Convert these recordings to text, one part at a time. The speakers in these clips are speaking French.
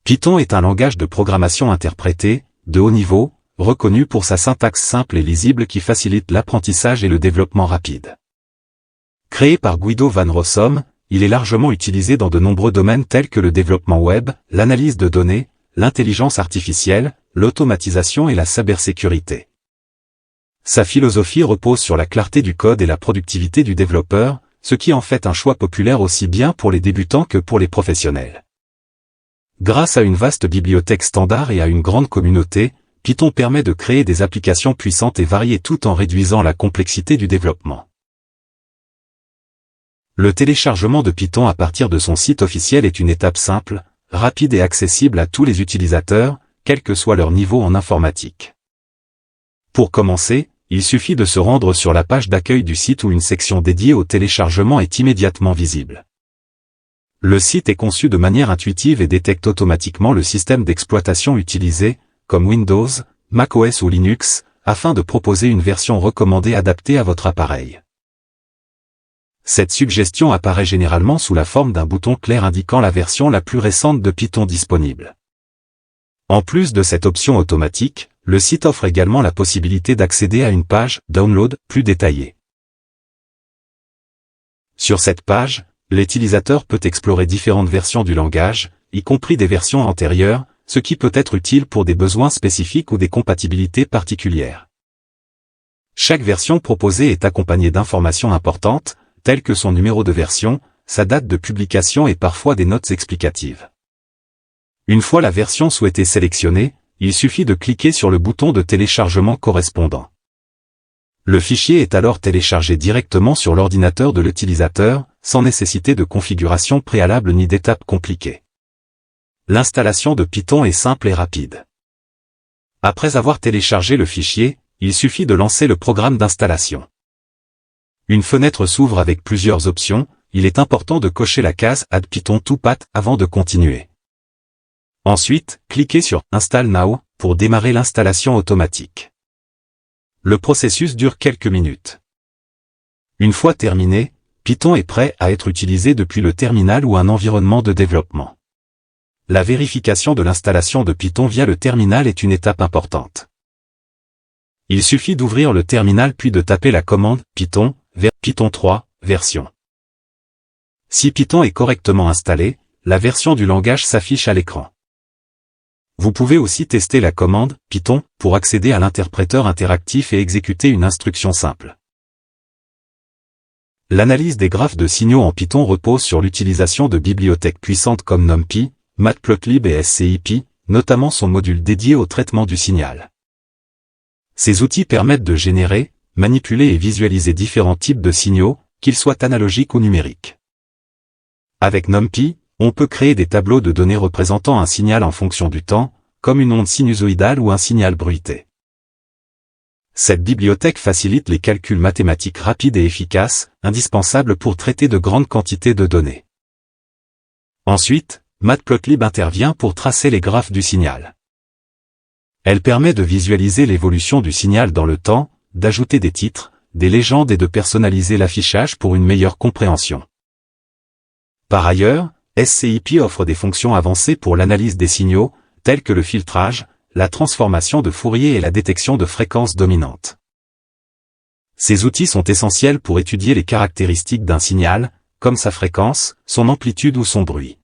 Python est un langage de programmation interprété, de haut niveau, reconnu pour sa syntaxe simple et lisible qui facilite l'apprentissage et le développement rapide. Créé par Guido van Rossum, il est largement utilisé dans de nombreux domaines tels que le développement web, l'analyse de données, l'intelligence artificielle, l'automatisation et la cybersécurité. Sa philosophie repose sur la clarté du code et la productivité du développeur, ce qui en fait un choix populaire aussi bien pour les débutants que pour les professionnels. Grâce à une vaste bibliothèque standard et à une grande communauté, Python permet de créer des applications puissantes et variées tout en réduisant la complexité du développement. Le téléchargement de Python à partir de son site officiel est une étape simple, rapide et accessible à tous les utilisateurs, quel que soit leur niveau en informatique. Pour commencer, il suffit de se rendre sur la page d'accueil du site où une section dédiée au téléchargement est immédiatement visible. Le site est conçu de manière intuitive et détecte automatiquement le système d'exploitation utilisé, comme Windows, macOS ou Linux, afin de proposer une version recommandée adaptée à votre appareil. Cette suggestion apparaît généralement sous la forme d'un bouton clair indiquant la version la plus récente de Python disponible. En plus de cette option automatique, le site offre également la possibilité d'accéder à une page « Download » plus détaillée. Sur cette page, l'utilisateur peut explorer différentes versions du langage, y compris des versions antérieures, ce qui peut être utile pour des besoins spécifiques ou des compatibilités particulières. Chaque version proposée est accompagnée d'informations importantes, telles que son numéro de version, sa date de publication et parfois des notes explicatives. Une fois la version souhaitée sélectionnée, il suffit de cliquer sur le bouton de téléchargement correspondant. Le fichier est alors téléchargé directement sur l'ordinateur de l'utilisateur, sans nécessité de configuration préalable ni d'étapes compliquées. L'installation de Python est simple et rapide. Après avoir téléchargé le fichier, il suffit de lancer le programme d'installation. Une fenêtre s'ouvre avec plusieurs options, il est important de cocher la case « Add Python to Path » avant de continuer. Ensuite, cliquez sur « Install Now » pour démarrer l'installation automatique. Le processus dure quelques minutes. Une fois terminé, Python est prêt à être utilisé depuis le terminal ou un environnement de développement. La vérification de l'installation de Python via le terminal est une étape importante. Il suffit d'ouvrir le terminal puis de taper la commande Python vers Python 3 version. Si Python est correctement installé, la version du langage s'affiche à l'écran. Vous pouvez aussi tester la commande Python pour accéder à l'interpréteur interactif et exécuter une instruction simple. L'analyse des graphes de signaux en Python repose sur l'utilisation de bibliothèques puissantes comme NumPy, Matplotlib et SCIP, notamment son module dédié au traitement du signal. Ces outils permettent de générer, manipuler et visualiser différents types de signaux, qu'ils soient analogiques ou numériques. Avec NumPy, on peut créer des tableaux de données représentant un signal en fonction du temps, comme une onde sinusoïdale ou un signal bruité. Cette bibliothèque facilite les calculs mathématiques rapides et efficaces, indispensables pour traiter de grandes quantités de données. Ensuite, Matplotlib intervient pour tracer les graphes du signal. Elle permet de visualiser l'évolution du signal dans le temps, d'ajouter des titres, des légendes et de personnaliser l'affichage pour une meilleure compréhension. Par ailleurs, SCIP offre des fonctions avancées pour l'analyse des signaux, telles que le filtrage, la transformation de Fourier et la détection de fréquences dominantes. Ces outils sont essentiels pour étudier les caractéristiques d'un signal, comme sa fréquence, son amplitude ou son bruit.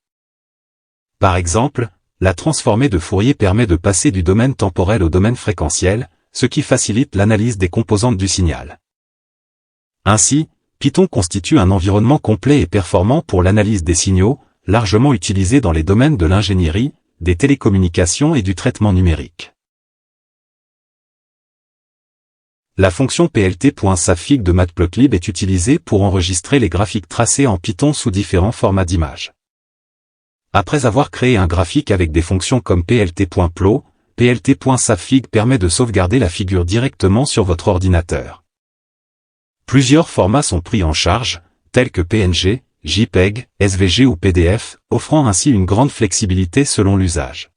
Par exemple, la transformée de Fourier permet de passer du domaine temporel au domaine fréquentiel, ce qui facilite l'analyse des composantes du signal. Ainsi, Python constitue un environnement complet et performant pour l'analyse des signaux, largement utilisé dans les domaines de l'ingénierie, des télécommunications et du traitement numérique. La fonction plt.savefig de Matplotlib est utilisée pour enregistrer les graphiques tracés en Python sous différents formats d'images. Après avoir créé un graphique avec des fonctions comme plt.plo, plt.savefig permet de sauvegarder la figure directement sur votre ordinateur. Plusieurs formats sont pris en charge, tels que PNG, JPEG, SVG ou PDF, offrant ainsi une grande flexibilité selon l'usage.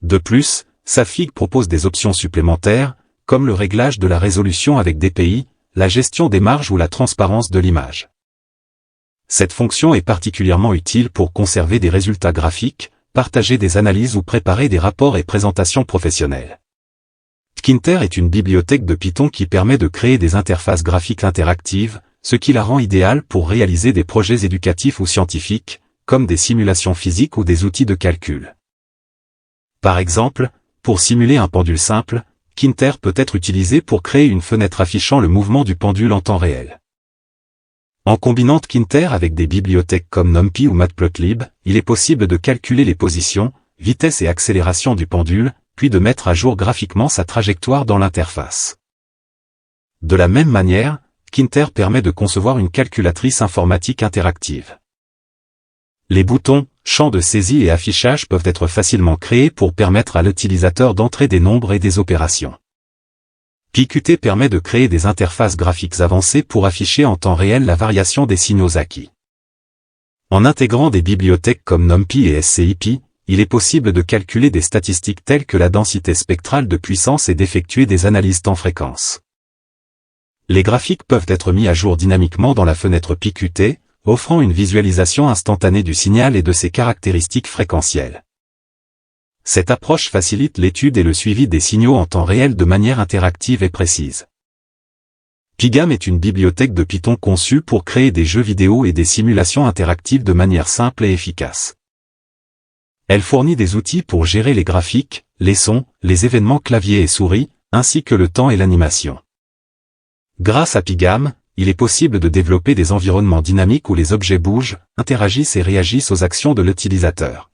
De plus, Savefig propose des options supplémentaires, comme le réglage de la résolution avec DPI, la gestion des marges ou la transparence de l'image. Cette fonction est particulièrement utile pour conserver des résultats graphiques, partager des analyses ou préparer des rapports et présentations professionnelles. Tkinter est une bibliothèque de Python qui permet de créer des interfaces graphiques interactives, ce qui la rend idéale pour réaliser des projets éducatifs ou scientifiques, comme des simulations physiques ou des outils de calcul. Par exemple, pour simuler un pendule simple, Tkinter peut être utilisé pour créer une fenêtre affichant le mouvement du pendule en temps réel. En combinant Tkinter avec des bibliothèques comme NumPy ou Matplotlib, il est possible de calculer les positions, vitesse et accélération du pendule, puis de mettre à jour graphiquement sa trajectoire dans l'interface. De la même manière, Tkinter permet de concevoir une calculatrice informatique interactive. Les boutons, champs de saisie et affichage peuvent être facilement créés pour permettre à l'utilisateur d'entrer des nombres et des opérations. PyQt permet de créer des interfaces graphiques avancées pour afficher en temps réel la variation des signaux acquis. En intégrant des bibliothèques comme NumPy et SciPy, il est possible de calculer des statistiques telles que la densité spectrale de puissance et d'effectuer des analyses temps fréquence. Les graphiques peuvent être mis à jour dynamiquement dans la fenêtre PyQt, offrant une visualisation instantanée du signal et de ses caractéristiques fréquentielles. Cette approche facilite l'étude et le suivi des signaux en temps réel de manière interactive et précise. Pygam est une bibliothèque de Python conçue pour créer des jeux vidéo et des simulations interactives de manière simple et efficace. Elle fournit des outils pour gérer les graphiques, les sons, les événements clavier et souris, ainsi que le temps et l'animation. Grâce à Pygam, il est possible de développer des environnements dynamiques où les objets bougent, interagissent et réagissent aux actions de l'utilisateur.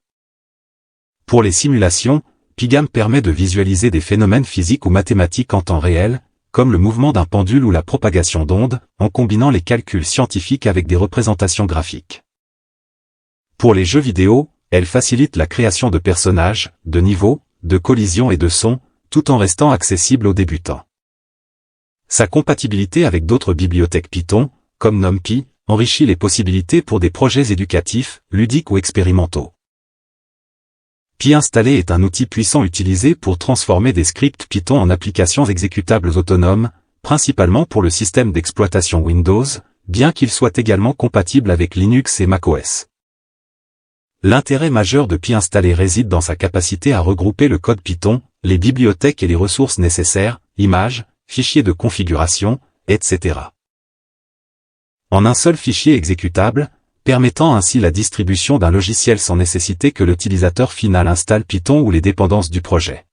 Pour les simulations, Pygam permet de visualiser des phénomènes physiques ou mathématiques en temps réel, comme le mouvement d'un pendule ou la propagation d'ondes, en combinant les calculs scientifiques avec des représentations graphiques. Pour les jeux vidéo, elle facilite la création de personnages, de niveaux, de collisions et de sons, tout en restant accessible aux débutants. Sa compatibilité avec d'autres bibliothèques Python, comme NumPy, enrichit les possibilités pour des projets éducatifs, ludiques ou expérimentaux. PyInstaller est un outil puissant utilisé pour transformer des scripts Python en applications exécutables autonomes, principalement pour le système d'exploitation Windows, bien qu'il soit également compatible avec Linux et macOS. L'intérêt majeur de PyInstaller réside dans sa capacité à regrouper le code Python, les bibliothèques et les ressources nécessaires, images, fichiers de configuration, etc. en un seul fichier exécutable, permettant ainsi la distribution d'un logiciel sans nécessiter que l'utilisateur final installe Python ou les dépendances du projet.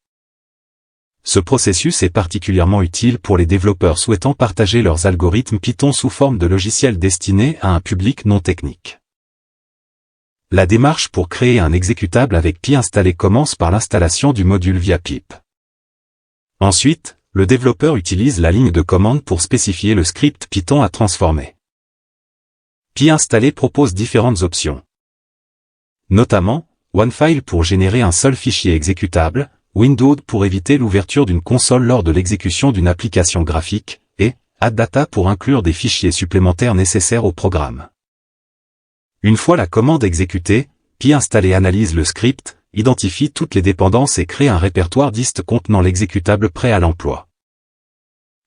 Ce processus est particulièrement utile pour les développeurs souhaitant partager leurs algorithmes Python sous forme de logiciels destinés à un public non technique. La démarche pour créer un exécutable avec PyInstaller commence par l'installation du module via pip. Ensuite, le développeur utilise la ligne de commande pour spécifier le script Python à transformer. PyInstaller propose différentes options. Notamment, OneFile pour générer un seul fichier exécutable, Windowed pour éviter l'ouverture d'une console lors de l'exécution d'une application graphique, et AddData pour inclure des fichiers supplémentaires nécessaires au programme. Une fois la commande exécutée, PyInstaller analyse le script, identifie toutes les dépendances et crée un répertoire dist contenant l'exécutable prêt à l'emploi.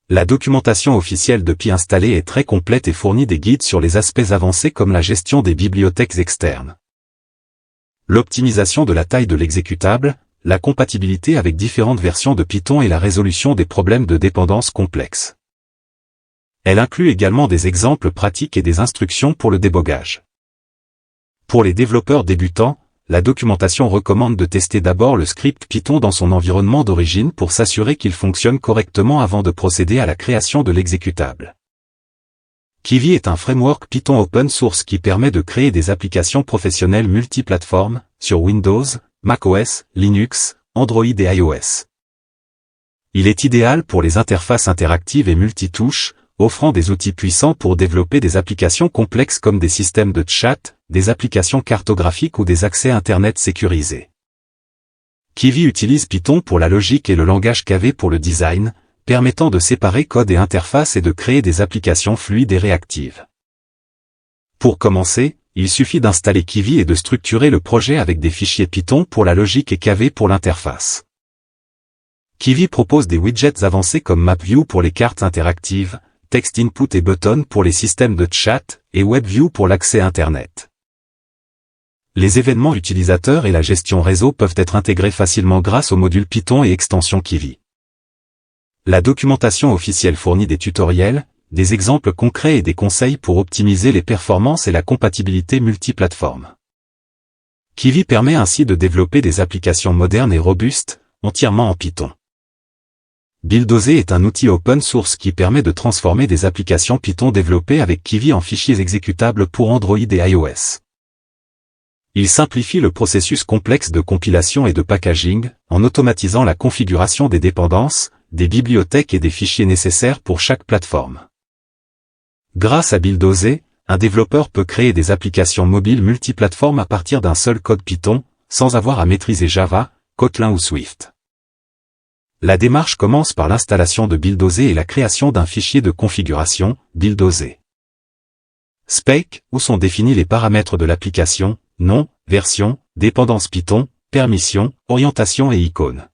La documentation officielle de PyInstaller est très complète et fournit des guides sur les aspects avancés comme la gestion des bibliothèques externes, l'optimisation de la taille de l'exécutable, la compatibilité avec différentes versions de Python et la résolution des problèmes de dépendance complexes. Elle inclut également des exemples pratiques et des instructions pour le débogage. Pour les développeurs débutants, la documentation recommande de tester d'abord le script Python dans son environnement d'origine pour s'assurer qu'il fonctionne correctement avant de procéder à la création de l'exécutable. Kivy est un framework Python open source qui permet de créer des applications professionnelles multiplateformes, sur Windows, macOS, Linux, Android et iOS. Il est idéal pour les interfaces interactives et multitouches, offrant des outils puissants pour développer des applications complexes comme des systèmes de chat, des applications cartographiques ou des accès Internet sécurisés. Kivy utilise Python pour la logique et le langage KV pour le design, permettant de séparer code et interface et de créer des applications fluides et réactives. Pour commencer, il suffit d'installer Kivy et de structurer le projet avec des fichiers Python pour la logique et KV pour l'interface. Kivy propose des widgets avancés comme MapView pour les cartes interactives, Text Input et Button pour les systèmes de chat, et WebView pour l'accès Internet. Les événements utilisateurs et la gestion réseau peuvent être intégrés facilement grâce au module Python et extension Kivy. La documentation officielle fournit des tutoriels, des exemples concrets et des conseils pour optimiser les performances et la compatibilité multiplateforme. Kivy permet ainsi de développer des applications modernes et robustes, entièrement en Python. Buildosé est un outil open source qui permet de transformer des applications Python développées avec Kivy en fichiers exécutables pour Android et iOS. Il simplifie le processus complexe de compilation et de packaging, en automatisant la configuration des dépendances, des bibliothèques et des fichiers nécessaires pour chaque plateforme. Grâce à Buildosé, un développeur peut créer des applications mobiles multiplateformes à partir d'un seul code Python, sans avoir à maîtriser Java, Kotlin ou Swift. La démarche commence par l'installation de Buildosé et la création d'un fichier de configuration, Buildosé. Spec, où sont définis les paramètres de l'application, nom, version, dépendance Python, permission, orientation et icône.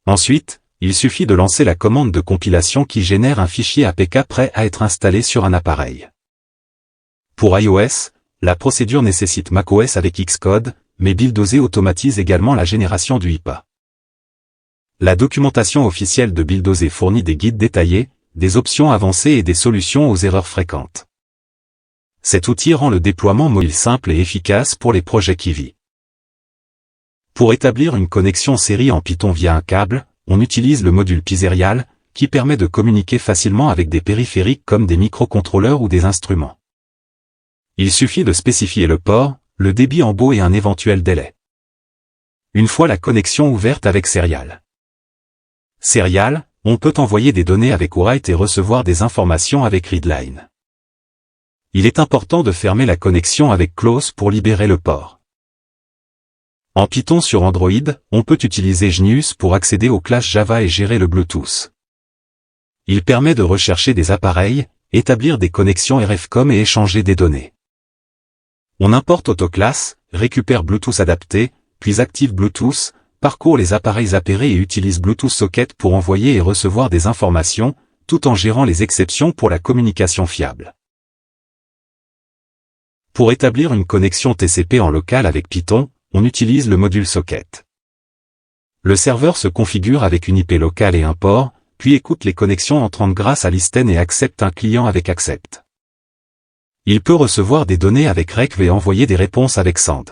Ensuite, il suffit de lancer la commande de compilation qui génère un fichier APK prêt à être installé sur un appareil. Pour iOS, la procédure nécessite macOS avec Xcode, mais Buildosé automatise également la génération du IPA. La documentation officielle de Buildosé fournit des guides détaillés, des options avancées et des solutions aux erreurs fréquentes. Cet outil rend le déploiement mobile simple et efficace pour les projets Kivy. Pour établir une connexion série en Python via un câble, on utilise le module Pyserial, qui permet de communiquer facilement avec des périphériques comme des microcontrôleurs ou des instruments. Il suffit de spécifier le port, le débit en baud et un éventuel délai. Une fois la connexion ouverte avec Serial. Serial, on peut envoyer des données avec Write et recevoir des informations avec Readline. Il est important de fermer la connexion avec Close pour libérer le port. En Python sur Android, on peut utiliser Genius pour accéder aux classes Java et gérer le Bluetooth. Il permet de rechercher des appareils, établir des connexions RFCOM et échanger des données. On importe AutoClass, récupère Bluetooth adapté, puis active Bluetooth, parcourt les appareils appairés et utilise Bluetooth Socket pour envoyer et recevoir des informations, tout en gérant les exceptions pour la communication fiable. Pour établir une connexion TCP en local avec Python, on utilise le module Socket. Le serveur se configure avec une IP locale et un port, puis écoute les connexions entrantes grâce à Listen et accepte un client avec Accept. Il peut recevoir des données avec Requv et envoyer des réponses avec Send.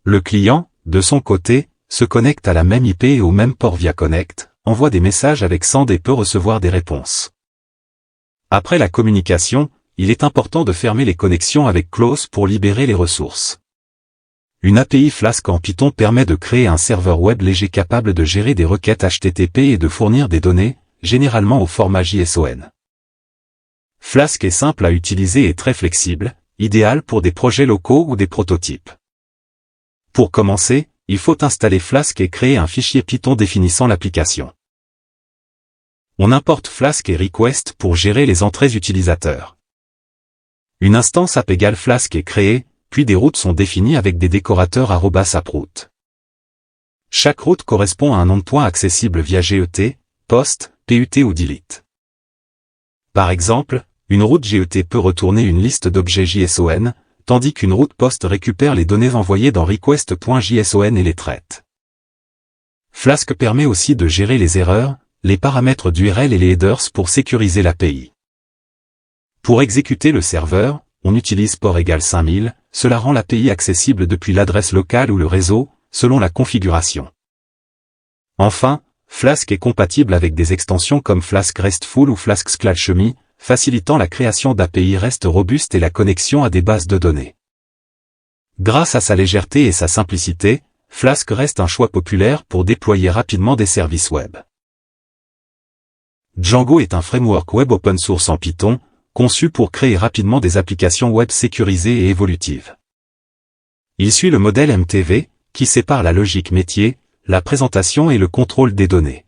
Le client, de son côté, se connecte à la même IP et au même port via Connect, envoie des messages avec Send et peut recevoir des réponses. Après la communication, il est important de fermer les connexions avec Close pour libérer les ressources. Une API Flask en Python permet de créer un serveur web léger capable de gérer des requêtes HTTP et de fournir des données, généralement au format JSON. Flask est simple à utiliser et très flexible, idéal pour des projets locaux ou des prototypes. Pour commencer, il faut installer Flask et créer un fichier Python définissant l'application. On importe Flask et Request pour gérer les entrées utilisateurs. Une instance app égale Flask est créée, puis des routes sont définies avec des décorateurs @approute. Chaque route correspond à un nom de point accessible via GET, POST, PUT ou DELETE. Par exemple, une route GET peut retourner une liste d'objets JSON, tandis qu'une route POST récupère les données envoyées dans request.json et les traite. Flask permet aussi de gérer les erreurs, les paramètres d'URL et les headers pour sécuriser l'API. Pour exécuter le serveur, on utilise port égale 5000, cela rend l'API accessible depuis l'adresse locale ou le réseau, selon la configuration. Enfin, Flask est compatible avec des extensions comme Flask RESTful ou Flask SQL, facilitant la création d'API REST robustes et la connexion à des bases de données. Grâce à sa légèreté et sa simplicité, Flask reste un choix populaire pour déployer rapidement des services web. Django est un framework web open source en Python, conçu pour créer rapidement des applications web sécurisées et évolutives. Il suit le modèle MTV, qui sépare la logique métier, la présentation et le contrôle des données.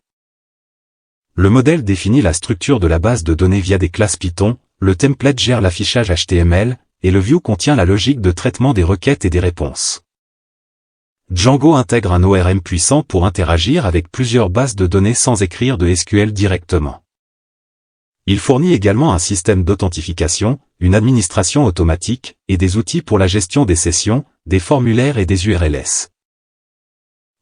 Le modèle définit la structure de la base de données via des classes Python, le template gère l'affichage HTML, et le view contient la logique de traitement des requêtes et des réponses. Django intègre un ORM puissant pour interagir avec plusieurs bases de données sans écrire de SQL directement. Il fournit également un système d'authentification, une administration automatique, et des outils pour la gestion des sessions, des formulaires et des URLs.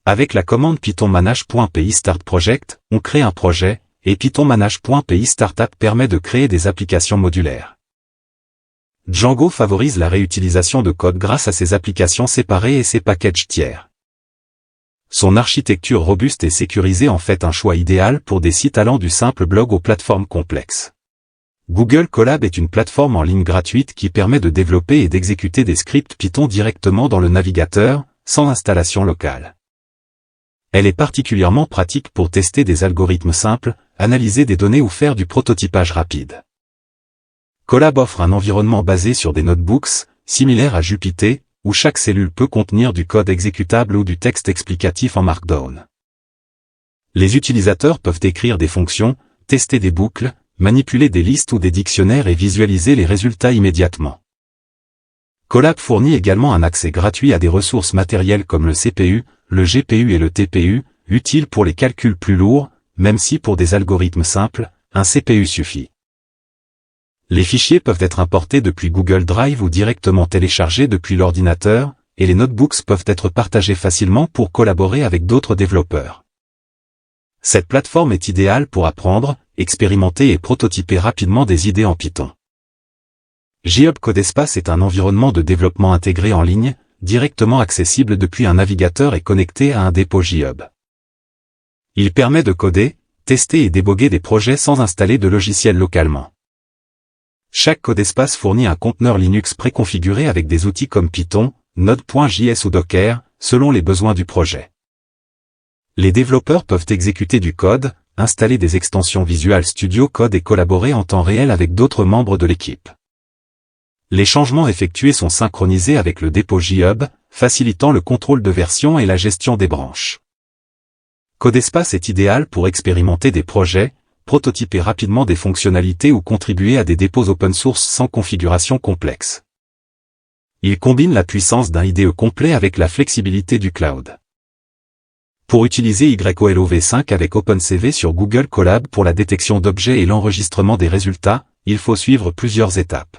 Avec la commande python manage.py start project, on crée un projet, et python manage.py startup permet de créer des applications modulaires. Django favorise la réutilisation de code grâce à ses applications séparées et ses packages tiers. Son architecture robuste et sécurisée en fait un choix idéal pour des sites allant du simple blog aux plateformes complexes. Google Colab est une plateforme en ligne gratuite qui permet de développer et d'exécuter des scripts Python directement dans le navigateur, sans installation locale. Elle est particulièrement pratique pour tester des algorithmes simples, analyser des données ou faire du prototypage rapide. Colab offre un environnement basé sur des notebooks, similaire à Jupyter, où chaque cellule peut contenir du code exécutable ou du texte explicatif en Markdown. Les utilisateurs peuvent écrire des fonctions, tester des boucles, manipuler des listes ou des dictionnaires et visualiser les résultats immédiatement. Colab fournit également un accès gratuit à des ressources matérielles comme le CPU, le GPU et le TPU, utiles pour les calculs plus lourds, même si pour des algorithmes simples, un CPU suffit. Les fichiers peuvent être importés depuis Google Drive ou directement téléchargés depuis l'ordinateur, et les notebooks peuvent être partagés facilement pour collaborer avec d'autres développeurs. Cette plateforme est idéale pour apprendre, expérimenter et prototyper rapidement des idées en Python. GitHub Codespace est un environnement de développement intégré en ligne, directement accessible depuis un navigateur et connecté à un dépôt GitHub. Il permet de coder, tester et déboguer des projets sans installer de logiciel localement. Chaque codespace fournit un conteneur Linux préconfiguré avec des outils comme Python, Node.js ou Docker, selon les besoins du projet. Les développeurs peuvent exécuter du code, installer des extensions Visual Studio Code et collaborer en temps réel avec d'autres membres de l'équipe. Les changements effectués sont synchronisés avec le dépôt GitHub, facilitant le contrôle de version et la gestion des branches. Codespace est idéal pour expérimenter des projets, prototyper rapidement des fonctionnalités ou contribuer à des dépôts open source sans configuration complexe. Il combine la puissance d'un IDE complet avec la flexibilité du cloud. Pour utiliser YOLOv5 avec OpenCV sur Google Colab pour la détection d'objets et l'enregistrement des résultats, il faut suivre plusieurs étapes.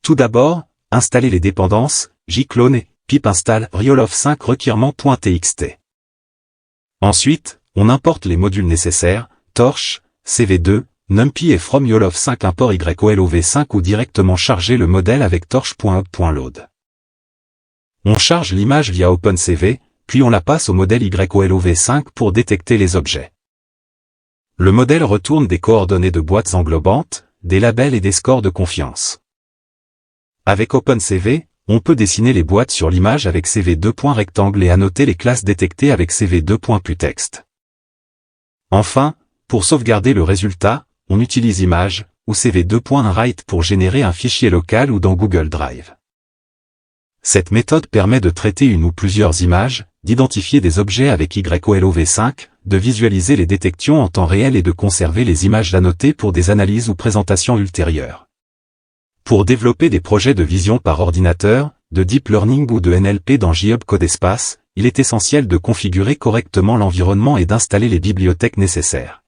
Tout d'abord, installer les dépendances, jclone et pip install ryolov5 requirement.txt. Ensuite, on importe les modules nécessaires, torch, cv2, numpy et from yolov5 import YOLOv5 ou directement charger le modèle avec torch.hub.load. On charge l'image via OpenCV, puis on la passe au modèle YOLOv5 pour détecter les objets. Le modèle retourne des coordonnées de boîtes englobantes, des labels et des scores de confiance. Avec OpenCV, on peut dessiner les boîtes sur l'image avec cv2.rectangle et annoter les classes détectées avec cv2.putext. Enfin, pour sauvegarder le résultat, on utilise image ou cv2.write pour générer un fichier local ou dans Google Drive. Cette méthode permet de traiter une ou plusieurs images, d'identifier des objets avec YOLOv5, de visualiser les détections en temps réel et de conserver les images annotées pour des analyses ou présentations ultérieures. Pour développer des projets de vision par ordinateur, de deep learning ou de NLP dans GitHub Codespace, il est essentiel de configurer correctement l'environnement et d'installer les bibliothèques nécessaires.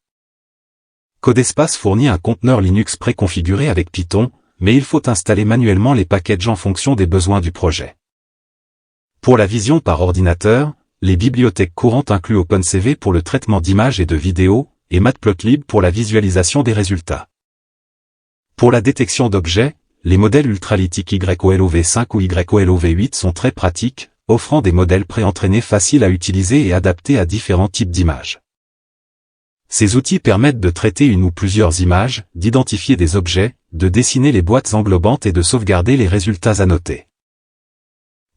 Codespace fournit un conteneur Linux préconfiguré avec Python, mais il faut installer manuellement les packages en fonction des besoins du projet. Pour la vision par ordinateur, les bibliothèques courantes incluent OpenCV pour le traitement d'images et de vidéos, et Matplotlib pour la visualisation des résultats. Pour la détection d'objets, les modèles ultralytiques YOLOv5 ou YOLOv8 sont très pratiques, offrant des modèles préentraînés faciles à utiliser et adaptés à différents types d'images. Ces outils permettent de traiter une ou plusieurs images, d'identifier des objets, de dessiner les boîtes englobantes et de sauvegarder les résultats annotés.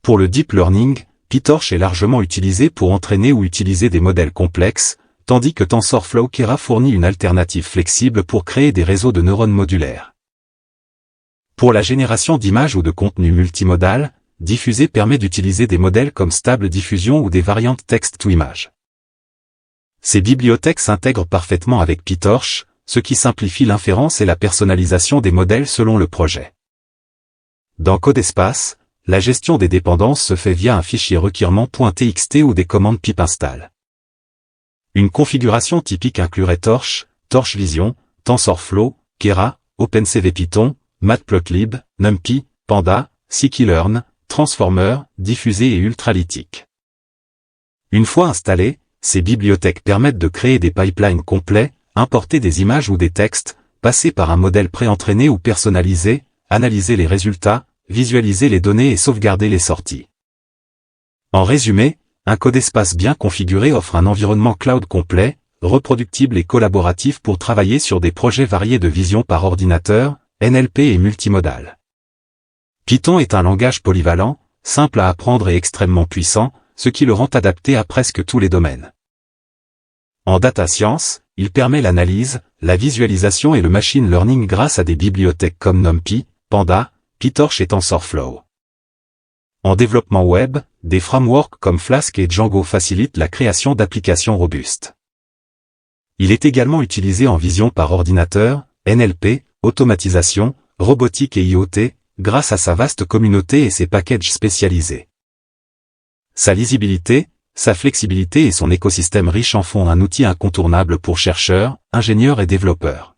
Pour le deep learning, PyTorch est largement utilisé pour entraîner ou utiliser des modèles complexes, tandis que TensorFlow Keras fournit une alternative flexible pour créer des réseaux de neurones modulaires. Pour la génération d'images ou de contenu multimodal, Diffuser permet d'utiliser des modèles comme Stable Diffusion ou des variantes texte-to-image. Ces bibliothèques s'intègrent parfaitement avec PyTorch, ce qui simplifie l'inférence et la personnalisation des modèles selon le projet. Dans Codespace, la gestion des dépendances se fait via un fichier requirement.txt ou des commandes pip install. Une configuration typique inclurait Torch, Torch Vision, TensorFlow, Keras, OpenCV Python, Matplotlib, NumPy, Panda, Scikit-learn, Transformer, Diffusé et Ultralytic. Une fois installées, ces bibliothèques permettent de créer des pipelines complets, importer des images ou des textes, passer par un modèle préentraîné ou personnalisé, analyser les résultats, visualiser les données et sauvegarder les sorties. En résumé, un codespace bien configuré offre un environnement cloud complet, reproductible et collaboratif pour travailler sur des projets variés de vision par ordinateur, NLP et multimodal. Python est un langage polyvalent, simple à apprendre et extrêmement puissant, ce qui le rend adapté à presque tous les domaines. En data science, il permet l'analyse, la visualisation et le machine learning grâce à des bibliothèques comme NumPy, Panda, PyTorch et TensorFlow. En développement web, des frameworks comme Flask et Django facilitent la création d'applications robustes. Il est également utilisé en vision par ordinateur, NLP, automatisation, robotique et IoT, grâce à sa vaste communauté et ses packages spécialisés. Sa lisibilité, sa flexibilité et son écosystème riche en font un outil incontournable pour chercheurs, ingénieurs et développeurs.